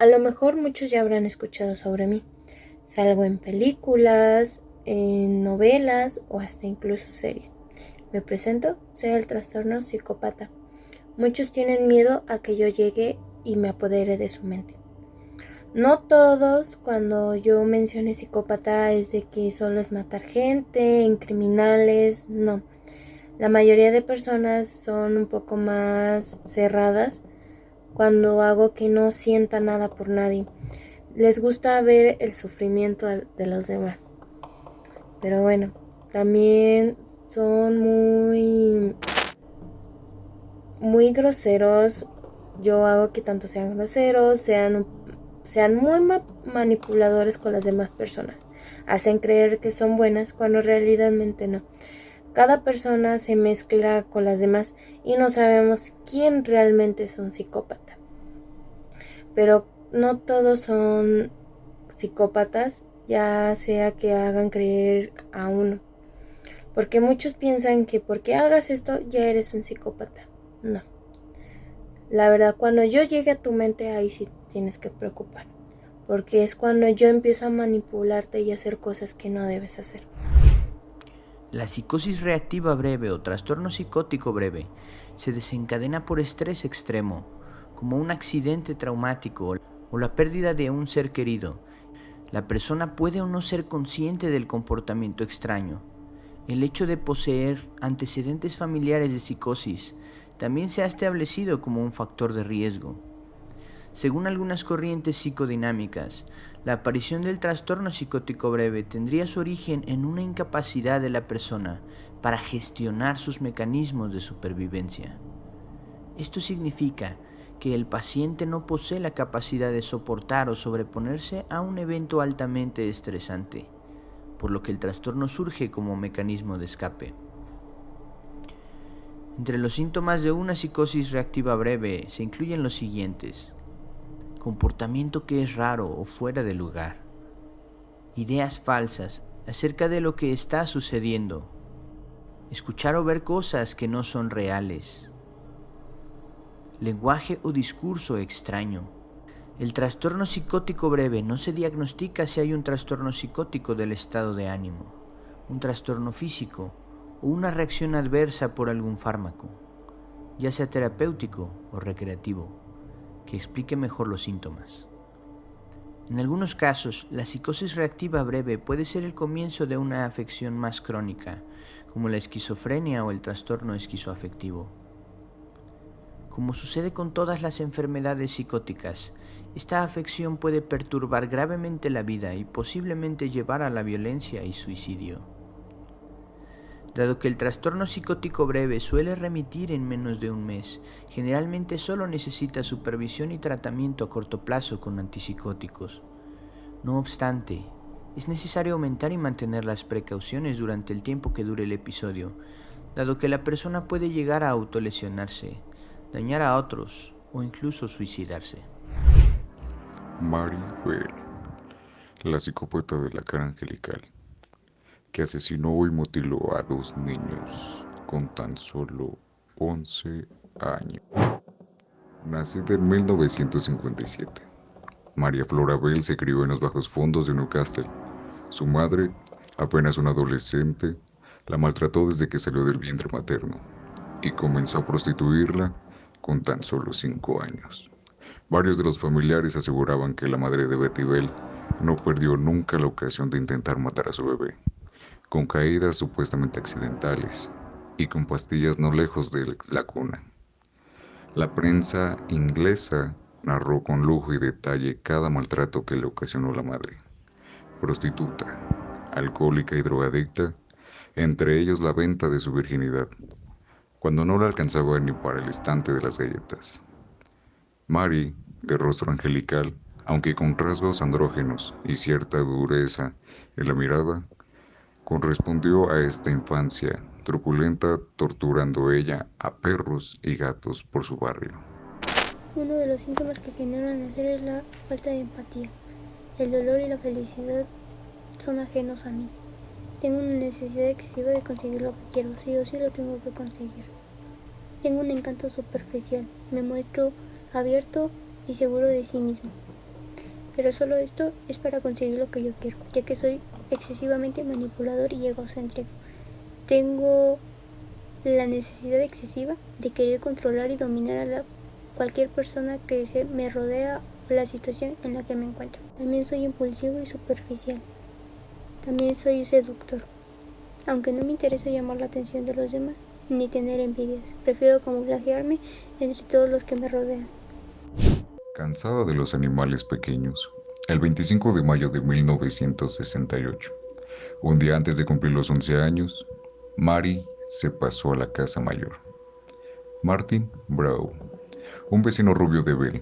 A lo mejor muchos ya habrán escuchado sobre mí. Salgo en películas, en novelas o hasta incluso series. Me presento, soy el trastorno psicópata. Muchos tienen miedo a que yo llegue y me apodere de su mente. No todos, cuando yo mencione psicópata, es de que solo es matar gente, en criminales, no. La mayoría de personas son un poco más cerradas cuando hago que no sienta nada por nadie. Les gusta ver el sufrimiento de los demás. Pero bueno, también son muy groseros. Yo hago que tanto sean groseros, sean muy manipuladores con las demás personas. Hacen creer que son buenas cuando realmente no. Cada persona se mezcla con las demás y no sabemos quién realmente es un psicópata. Pero no todos son psicópatas, ya sea que hagan creer a uno. Porque muchos piensan que porque hagas esto ya eres un psicópata. No. La verdad, cuando yo llegue a tu mente, ahí sí tienes que preocupar. Porque es cuando yo empiezo a manipularte y hacer cosas que no debes hacer. La psicosis reactiva breve o trastorno psicótico breve se desencadena por estrés extremo, como un accidente traumático o la pérdida de un ser querido. La persona puede o no ser consciente del comportamiento extraño. El hecho de poseer antecedentes familiares de psicosis también se ha establecido como un factor de riesgo. Según algunas corrientes psicodinámicas, la aparición del trastorno psicótico breve tendría su origen en una incapacidad de la persona para gestionar sus mecanismos de supervivencia. Esto significa que el paciente no posee la capacidad de soportar o sobreponerse a un evento altamente estresante, por lo que el trastorno surge como mecanismo de escape. Entre los síntomas de una psicosis reactiva breve se incluyen los siguientes: comportamiento que es raro o fuera de lugar, ideas falsas acerca de lo que está sucediendo, escuchar o ver cosas que no son reales, lenguaje o discurso extraño. El trastorno psicótico breve no se diagnostica si hay un trastorno psicótico del estado de ánimo, un trastorno físico o una reacción adversa por algún fármaco, ya sea terapéutico o recreativo, que explique mejor los síntomas. En algunos casos, la psicosis reactiva breve puede ser el comienzo de una afección más crónica, como la esquizofrenia o el trastorno esquizoafectivo. Como sucede con todas las enfermedades psicóticas, esta afección puede perturbar gravemente la vida y posiblemente llevar a la violencia y suicidio. Dado que el trastorno psicótico breve suele remitir en menos de un mes, generalmente solo necesita supervisión y tratamiento a corto plazo con antipsicóticos. No obstante, es necesario aumentar y mantener las precauciones durante el tiempo que dure el episodio, dado que la persona puede llegar a autolesionarse, dañar a otros o incluso suicidarse. Mary Bell, la psicópata de la cara angelical, que asesinó y mutiló a 2 niños con tan solo 11 años. Nacida en 1957, María Flora Bell se crió en los bajos fondos de Newcastle. Su madre, apenas una adolescente, la maltrató desde que salió del vientre materno y comenzó a prostituirla con tan solo 5 años. Varios de los familiares aseguraban que la madre de Betty Bell no perdió nunca la ocasión de intentar matar a su bebé, con caídas supuestamente accidentales y con pastillas no lejos de la cuna. La prensa inglesa narró con lujo y detalle cada maltrato que le ocasionó la madre. Prostituta, alcohólica y drogadicta, entre ellos la venta de su virginidad, cuando no le alcanzaba ni para el estante de las galletas. Mary, de rostro angelical, aunque con rasgos andrógenos y cierta dureza en la mirada, correspondió a esta infancia truculenta torturando ella a perros y gatos por su barrio. Uno de los síntomas que generan el ser es la falta de empatía. El dolor y la felicidad son ajenos a mí. Tengo una necesidad excesiva de conseguir lo que quiero, sí o sí lo tengo que conseguir. Tengo un encanto superficial, me muestro abierto y seguro de sí mismo. pero solo esto es para conseguir lo que yo quiero, ya que soy excesivamente manipulador y egocéntrico. Tengo la necesidad excesiva de querer controlar y dominar a cualquier persona que me rodea o la situación en la que me encuentro. También soy impulsivo y superficial. También soy seductor. Aunque no me interesa llamar la atención de los demás, ni tener envidias, prefiero camuflajearme entre todos los que me rodean. Cansada de los animales pequeños, el 25 de mayo de 1968, un día antes de cumplir los 11 años, Mary se pasó a la casa mayor. Martin Brown, un vecino rubio de Bell,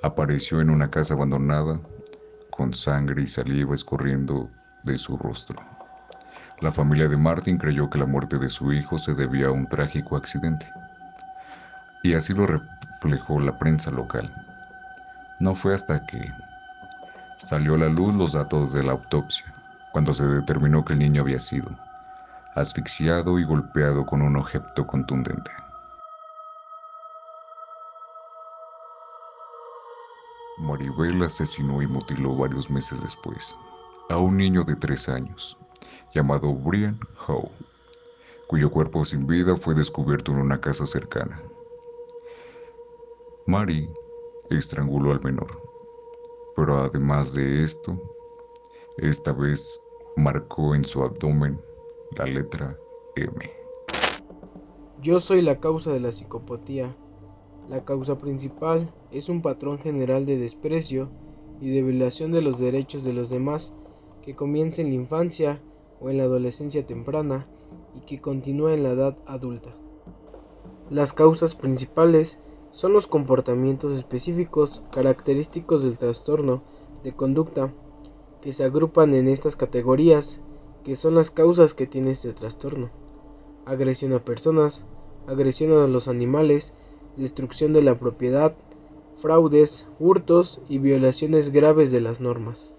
apareció en una casa abandonada con sangre y saliva escurriendo de su rostro. La familia de Martin creyó que la muerte de su hijo se debía a un trágico accidente, y así lo reflejó la prensa local. No fue hasta que salió a la luz los datos de la autopsia, cuando se determinó que el niño había sido asfixiado y golpeado con un objeto contundente. Maribel asesinó y mutiló varios meses después a un niño de 3 años, llamado Brian Howe, cuyo cuerpo sin vida fue descubierto en una casa cercana. Mary estranguló al menor, pero además de esto, esta vez marcó en su abdomen la letra M. Yo soy la causa de la psicopatía. La causa principal es un patrón general de desprecio y de violación de los derechos de los demás que comienza en la infancia o en la adolescencia temprana y que continúa en la edad adulta. Las causas principales son los comportamientos específicos característicos del trastorno de conducta que se agrupan en estas categorías, que son las causas que tiene este trastorno: agresión a personas, agresión a los animales, destrucción de la propiedad, fraudes, hurtos y violaciones graves de las normas.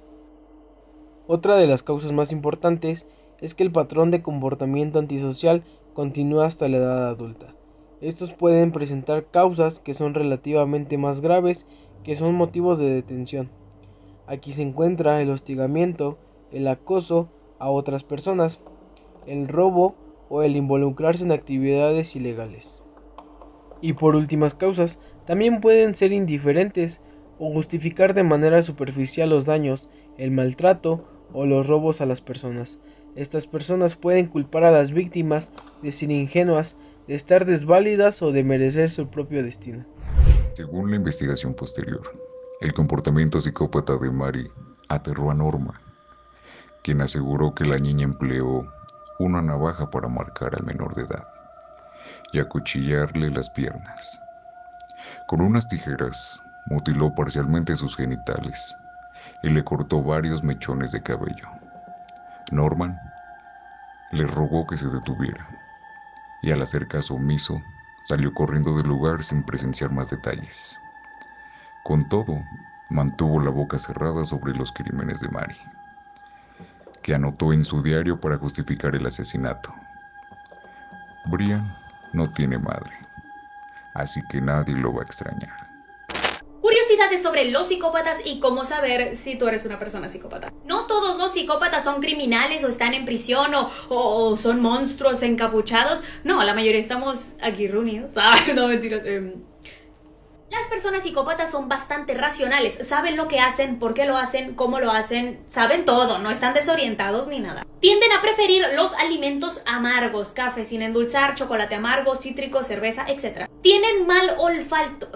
Otra de las causas más importantes es que el patrón de comportamiento antisocial continúa hasta la edad adulta. Estos pueden presentar causas que son relativamente más graves, que son motivos de detención. Aquí se encuentra el hostigamiento, el acoso a otras personas, el robo o el involucrarse en actividades ilegales. Y por últimas causas, también pueden ser indiferentes o justificar de manera superficial los daños, el maltrato o los robos a las personas. Estas personas pueden culpar a las víctimas de ser ingenuas, de estar desválidas o de merecer su propio destino. Según la investigación posterior, el comportamiento psicópata de Mary aterró a Norma, quien aseguró que la niña empleó una navaja para marcar al menor de edad y acuchillarle las piernas. Con unas tijeras mutiló parcialmente sus genitales y le cortó varios mechones de cabello. Norman le rogó que se detuviera y, al hacer caso omiso, salió corriendo del lugar sin presenciar más detalles. Con todo, mantuvo la boca cerrada sobre los crímenes de Mary, que anotó en su diario para justificar el asesinato. Brian no tiene madre, así que nadie lo va a extrañar. Curiosidades sobre los psicópatas y cómo saber si tú eres una persona psicópata. No todos los psicópatas son criminales o están en prisión o son monstruos encapuchados. No, la mayoría estamos aquí reunidos. No, mentiras. Las personas psicópatas son bastante racionales, saben lo que hacen, por qué lo hacen, cómo lo hacen, saben todo, no están desorientados ni nada. Tienden a preferir los alimentos amargos, café sin endulzar, chocolate amargo, cítrico, cerveza, etc. Tienen mal olfato,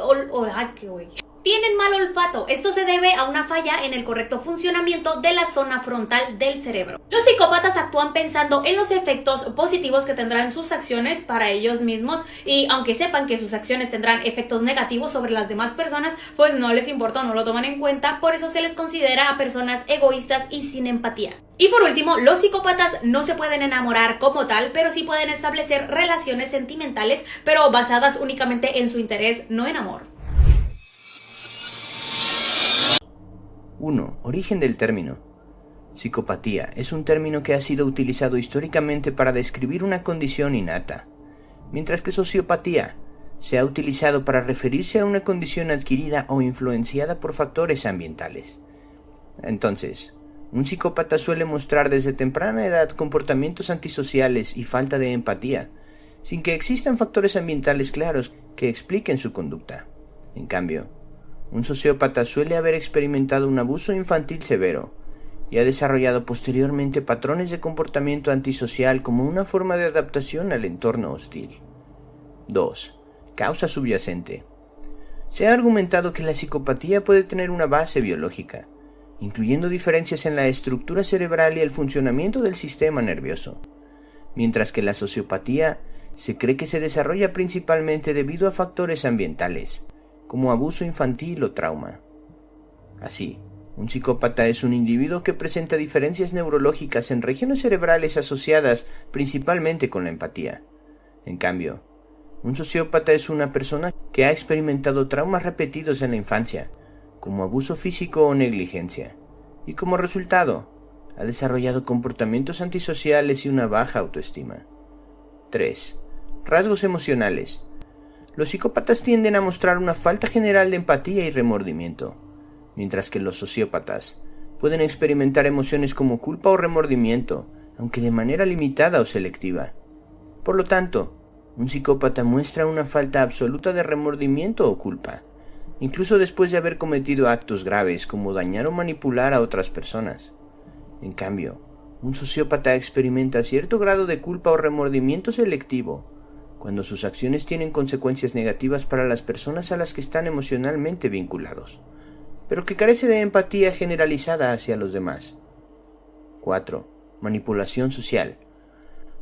Tienen mal olfato. Esto se debe a una falla en el correcto funcionamiento de la zona frontal del cerebro. Los psicópatas actúan pensando en los efectos positivos que tendrán sus acciones para ellos mismos, y aunque sepan que sus acciones tendrán efectos negativos sobre las demás personas, pues no les importa, no lo toman en cuenta. Por eso se les considera a personas egoístas y sin empatía. Y por último, los psicópatas no se pueden enamorar como tal, pero sí pueden establecer relaciones sentimentales, pero basadas únicamente en su interés, no en amor. 1. Origen del término. Psicopatía es un término que ha sido utilizado históricamente para describir una condición innata, mientras que sociopatía se ha utilizado para referirse a una condición adquirida o influenciada por factores ambientales. Entonces, un psicópata suele mostrar desde temprana edad comportamientos antisociales y falta de empatía, sin que existan factores ambientales claros que expliquen su conducta. En cambio, un sociópata suele haber experimentado un abuso infantil severo y ha desarrollado posteriormente patrones de comportamiento antisocial como una forma de adaptación al entorno hostil. 2. Causa subyacente. Se ha argumentado que la psicopatía puede tener una base biológica, incluyendo diferencias en la estructura cerebral y el funcionamiento del sistema nervioso, mientras que la sociopatía se cree que se desarrolla principalmente debido a factores ambientales, como abuso infantil o trauma. Así, un psicópata es un individuo que presenta diferencias neurológicas en regiones cerebrales asociadas principalmente con la empatía. En cambio, un sociópata es una persona que ha experimentado traumas repetidos en la infancia, como abuso físico o negligencia, y como resultado, ha desarrollado comportamientos antisociales y una baja autoestima. 3. Rasgos emocionales. Los psicópatas tienden a mostrar una falta general de empatía y remordimiento, mientras que los sociópatas pueden experimentar emociones como culpa o remordimiento, aunque de manera limitada o selectiva. Por lo tanto, un psicópata muestra una falta absoluta de remordimiento o culpa, incluso después de haber cometido actos graves como dañar o manipular a otras personas. En cambio, un sociópata experimenta cierto grado de culpa o remordimiento selectivo cuando sus acciones tienen consecuencias negativas para las personas a las que están emocionalmente vinculados, pero que carece de empatía generalizada hacia los demás. 4. Manipulación social.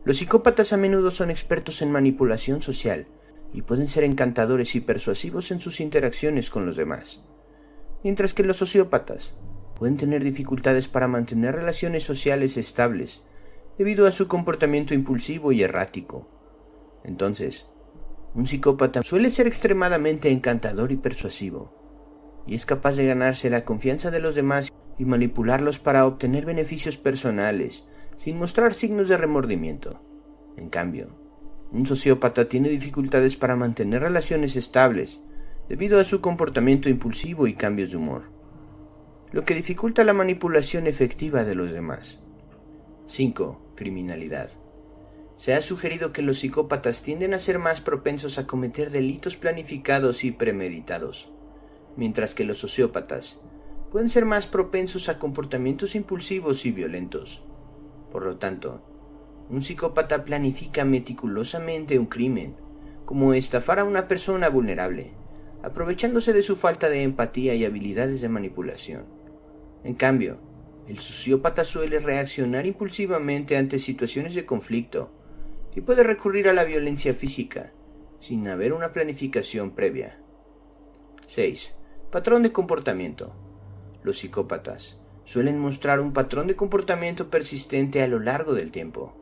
Los psicópatas a menudo son expertos en manipulación social y pueden ser encantadores y persuasivos en sus interacciones con los demás, mientras que los sociópatas pueden tener dificultades para mantener relaciones sociales estables debido a su comportamiento impulsivo y errático. Entonces, un psicópata suele ser extremadamente encantador y persuasivo, y es capaz de ganarse la confianza de los demás y manipularlos para obtener beneficios personales, sin mostrar signos de remordimiento. En cambio, un sociópata tiene dificultades para mantener relaciones estables debido a su comportamiento impulsivo y cambios de humor, lo que dificulta la manipulación efectiva de los demás. 5. Criminalidad. Se ha sugerido que los psicópatas tienden a ser más propensos a cometer delitos planificados y premeditados, mientras que los sociópatas pueden ser más propensos a comportamientos impulsivos y violentos. Por lo tanto, un psicópata planifica meticulosamente un crimen, como estafar a una persona vulnerable, aprovechándose de su falta de empatía y habilidades de manipulación. En cambio, el sociópata suele reaccionar impulsivamente ante situaciones de conflicto y puede recurrir a la violencia física, sin haber una planificación previa. 6. Patrón de comportamiento. Los psicópatas suelen mostrar un patrón de comportamiento persistente a lo largo del tiempo,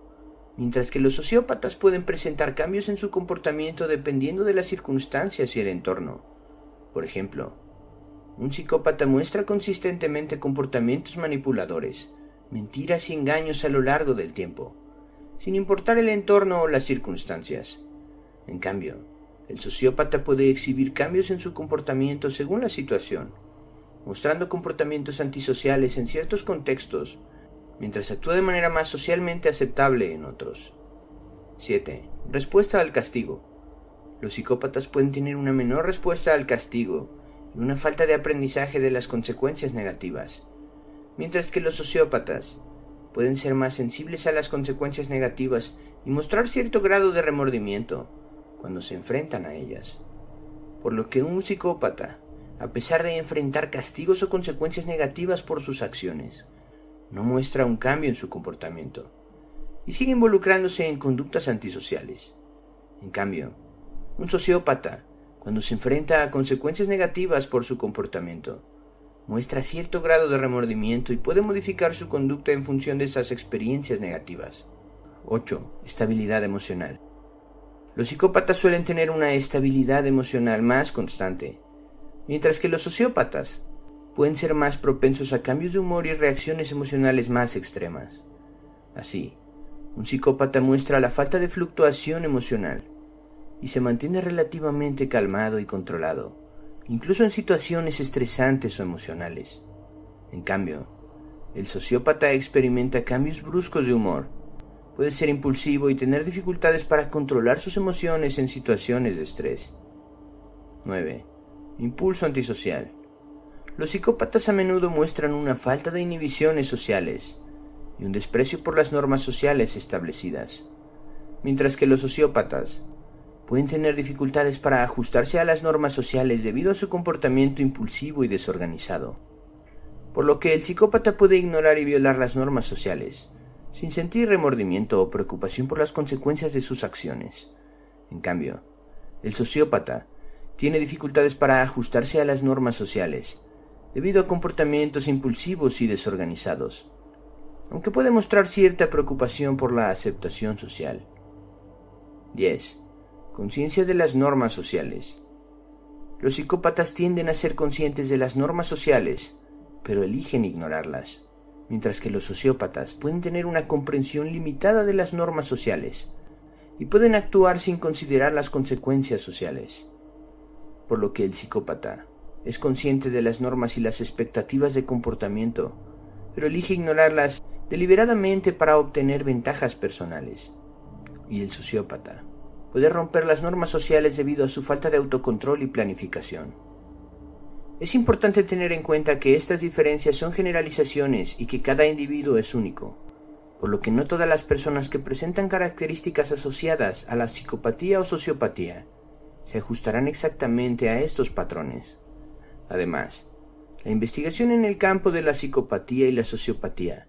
mientras que los sociópatas pueden presentar cambios en su comportamiento dependiendo de las circunstancias y el entorno. Por ejemplo, un psicópata muestra consistentemente comportamientos manipuladores, mentiras y engaños a lo largo del tiempo, sin importar el entorno o las circunstancias. En cambio, el sociópata puede exhibir cambios en su comportamiento según la situación, mostrando comportamientos antisociales en ciertos contextos, mientras actúa de manera más socialmente aceptable en otros. 7. Respuesta al castigo. Los psicópatas pueden tener una menor respuesta al castigo y una falta de aprendizaje de las consecuencias negativas, mientras que los sociópatas pueden ser más sensibles a las consecuencias negativas y mostrar cierto grado de remordimiento cuando se enfrentan a ellas. Por lo que un psicópata, a pesar de enfrentar castigos o consecuencias negativas por sus acciones, no muestra un cambio en su comportamiento y sigue involucrándose en conductas antisociales. En cambio, un sociópata, cuando se enfrenta a consecuencias negativas por su comportamiento, muestra cierto grado de remordimiento y puede modificar su conducta en función de esas experiencias negativas. 8. Estabilidad emocional. Los psicópatas suelen tener una estabilidad emocional más constante, mientras que los sociópatas pueden ser más propensos a cambios de humor y reacciones emocionales más extremas. Así, un psicópata muestra la falta de fluctuación emocional y se mantiene relativamente calmado y controlado, incluso en situaciones estresantes o emocionales. En cambio, el sociópata experimenta cambios bruscos de humor. Puede ser impulsivo y tener dificultades para controlar sus emociones en situaciones de estrés. 9. Impulso antisocial. Los psicópatas a menudo muestran una falta de inhibiciones sociales y un desprecio por las normas sociales establecidas, mientras que los sociópatas pueden tener dificultades para ajustarse a las normas sociales debido a su comportamiento impulsivo y desorganizado, por lo que el psicópata puede ignorar y violar las normas sociales, sin sentir remordimiento o preocupación por las consecuencias de sus acciones. En cambio, el sociópata tiene dificultades para ajustarse a las normas sociales, debido a comportamientos impulsivos y desorganizados, aunque puede mostrar cierta preocupación por la aceptación social. 10. Conciencia de las normas sociales. Los psicópatas tienden a ser conscientes de las normas sociales, pero eligen ignorarlas, mientras que los sociópatas pueden tener una comprensión limitada de las normas sociales y pueden actuar sin considerar las consecuencias sociales, por lo que el psicópata es consciente de las normas y las expectativas de comportamiento, pero elige ignorarlas deliberadamente para obtener ventajas personales. Y el sociópata puede romper las normas sociales debido a su falta de autocontrol y planificación. Es importante tener en cuenta que estas diferencias son generalizaciones y que cada individuo es único, por lo que no todas las personas que presentan características asociadas a la psicopatía o sociopatía se ajustarán exactamente a estos patrones. Además, la investigación en el campo de la psicopatía y la sociopatía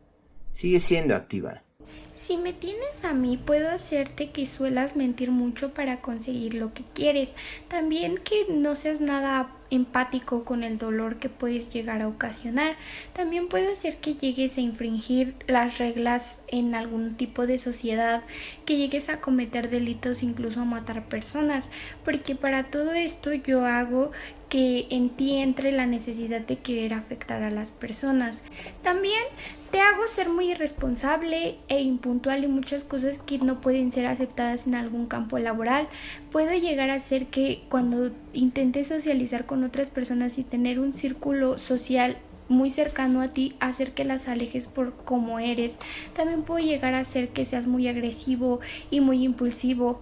sigue siendo activa. Si me tienes a mí, puedo hacerte que suelas mentir mucho para conseguir lo que quieres. También que no seas nada empático con el dolor que puedes llegar a ocasionar. También puedo hacer que llegues a infringir las reglas en algún tipo de sociedad, que llegues a cometer delitos, incluso a matar personas, porque para todo esto yo hago que en ti entre la necesidad de querer afectar a las personas. También te hago ser muy irresponsable e impuntual y muchas cosas que no pueden ser aceptadas en algún campo laboral. Puedo llegar a hacer que cuando intentes socializar con otras personas y tener un círculo social muy cercano a ti, hacer que las alejes por cómo eres. También puedo llegar a hacer que seas muy agresivo y muy impulsivo.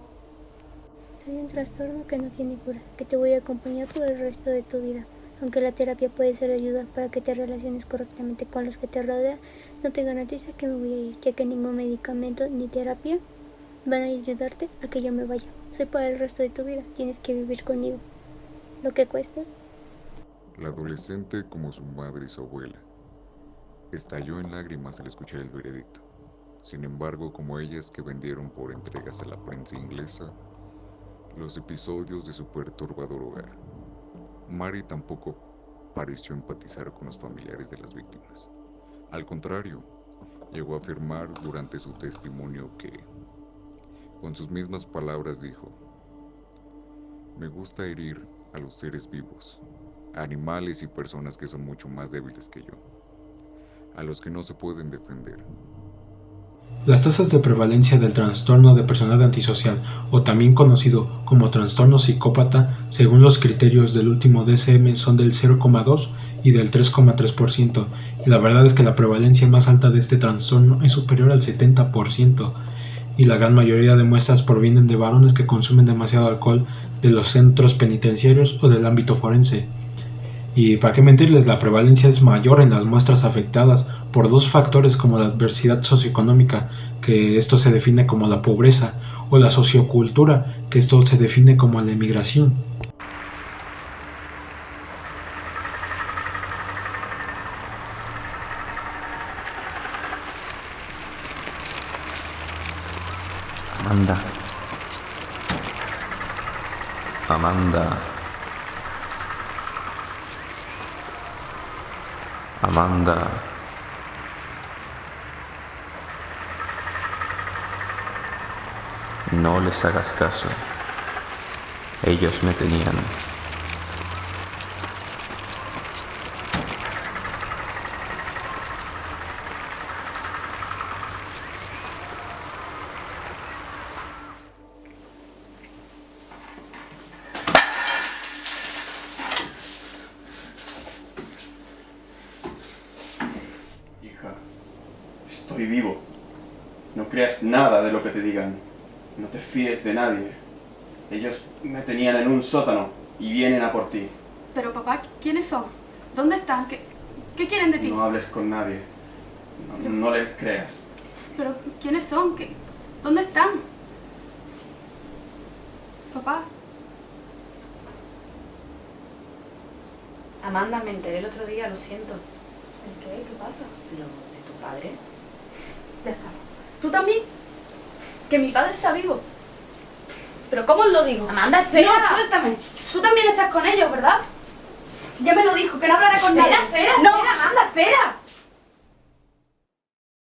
Soy un trastorno que no tiene cura, que te voy a acompañar por el resto de tu vida. Aunque la terapia puede ser ayuda para que te relaciones correctamente con los que te rodean, no te garantiza que me voy a ir, ya que ningún medicamento ni terapia van a ayudarte a que yo me vaya. Soy para el resto de tu vida, tienes que vivir conmigo, lo que cueste. La adolescente, como su madre y su abuela, estalló en lágrimas al escuchar el veredicto. Sin embargo, como ellas que vendieron por entregas a la prensa inglesa los episodios de su perturbador hogar, Mary tampoco pareció empatizar con los familiares de las víctimas. Al contrario, llegó a afirmar durante su testimonio que, con sus mismas palabras dijo: "Me gusta herir a los seres vivos, a animales y personas que son mucho más débiles que yo, a los que no se pueden defender". Las tasas de prevalencia del trastorno de personalidad antisocial, o también conocido como trastorno psicópata, según los criterios del último DSM, son del 0,2 y del 3,3%, y la verdad es que la prevalencia más alta de este trastorno es superior al 70%, y la gran mayoría de muestras provienen de varones que consumen demasiado alcohol de los centros penitenciarios o del ámbito forense. Y para qué mentirles, la prevalencia es mayor en las muestras afectadas por dos factores como la adversidad socioeconómica, que esto se define como la pobreza, o la sociocultura, que esto se define como la emigración. Amanda. No les hagas caso. Ellos me tenían. y vivo. No creas nada de lo que te digan. No te fíes de nadie. Ellos me tenían en un sótano y vienen a por ti. Pero papá, ¿quiénes son? ¿Dónde están? ¿Qué quieren de ti? No hables con nadie. No les creas. Pero ¿quiénes son? ¿Dónde están? Papá. Amanda, me enteré el otro día, lo siento. ¿El qué? ¿Qué pasa? Lo de tu padre. Ya está. ¿Tú también? Que mi padre está vivo. ¿Pero cómo os lo digo? Amanda, espera. No, suéltame. Tú también estás con ellos, ¿verdad? Ya me lo dijo, que no hablará con nadie. Espera, No. espera, Amanda, espera.